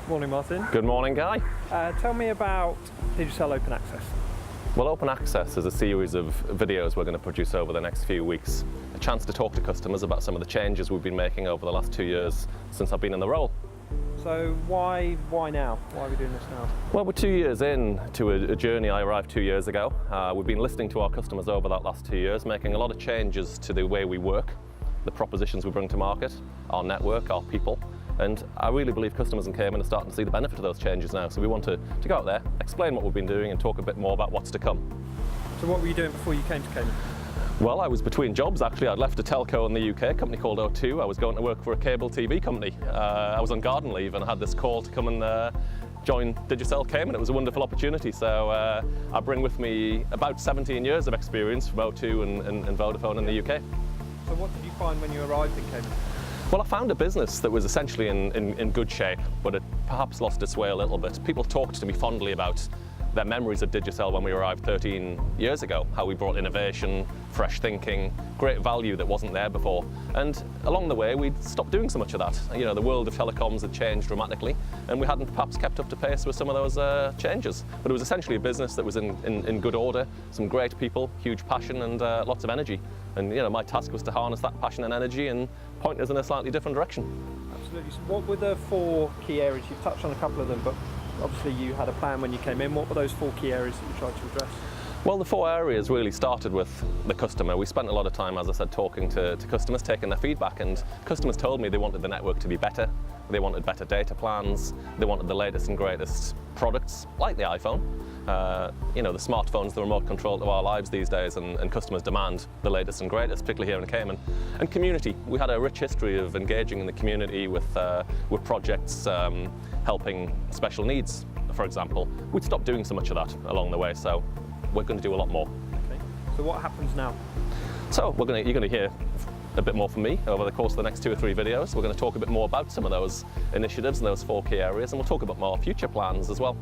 Morning, Martin. Good morning, Guy. Tell me about Digicel Open Access. Well, Open Access is a series of videos we're going to produce over the next few weeks. A chance to talk to customers about some of the changes we've been making over the last 2 years since I've been in the role. So why now? Why are we doing this now? Well, we're 2 years in to a journey. I arrived 2 years ago. We've been listening to our customers over that last 2 years, making a lot of changes to the way we work, the propositions we bring to market, our network, our people. And I really believe customers in Cayman are starting to see the benefit of those changes now. So we want to go out there, explain what we've been doing and talk a bit more about what's to come. So what were you doing before you came to Cayman? Well, I was between jobs actually. I'd left a telco in the UK, a company called O2. I was going to work for a cable TV company. I was on garden leave and I had this call to come and join Digicel Cayman. It was a wonderful opportunity. So I bring with me about 17 years of experience from O2 and Vodafone in the UK. So what did you find when you arrived in Cayman? Well, I found a business that was essentially in good shape, but it perhaps lost its way a little bit. People talked to me fondly about their memories of Digicel when we arrived 13 years ago, how we brought innovation, fresh thinking, great value that wasn't there before. And along the way, we'd stopped doing so much of that. You know, the world of telecoms had changed dramatically, and we hadn't perhaps kept up to pace with some of those changes. But it was essentially a business that was in good order, some great people, huge passion, and lots of energy. And you know, my task was to harness that passion and energy and point us in a slightly different direction. Absolutely. So what were the 4 key areas? You've touched on a couple of them, but obviously you had a plan when you came in. What were those 4 key areas that you tried to address? Well, the 4 areas really started with the customer. We spent a lot of time, as I said, talking to customers, taking their feedback, and customers told me they wanted the network to be better, they wanted better data plans, they wanted the latest and greatest products, like the iPhone. You know, the smartphone's the remote control of our lives these days, and customers demand the latest and greatest, particularly here in Cayman. And community. We had a rich history of engaging in the community with projects helping special needs, for example. We'd stopped doing so much of that along the way, so we're going to do a lot more. Okay. So what happens now? So you're going to hear a bit more from me over the course of the next 2 or 3 videos. We're going to talk a bit more about some of those initiatives and those 4 key areas, and we'll talk about more future plans as well.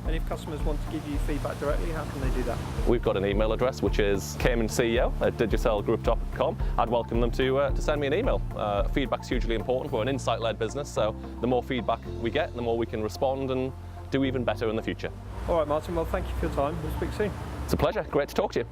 And if customers want to give you feedback directly, how can they do that? We've got an email address, which is caymanceo@digicelgroup.com. I'd welcome them to send me an email. Feedback's hugely important. We're an insight-led business, so the more feedback we get, the more we can respond and do even better in the future. All right, Martin, well, thank you for your time. We'll speak soon. It's a pleasure. Great to talk to you.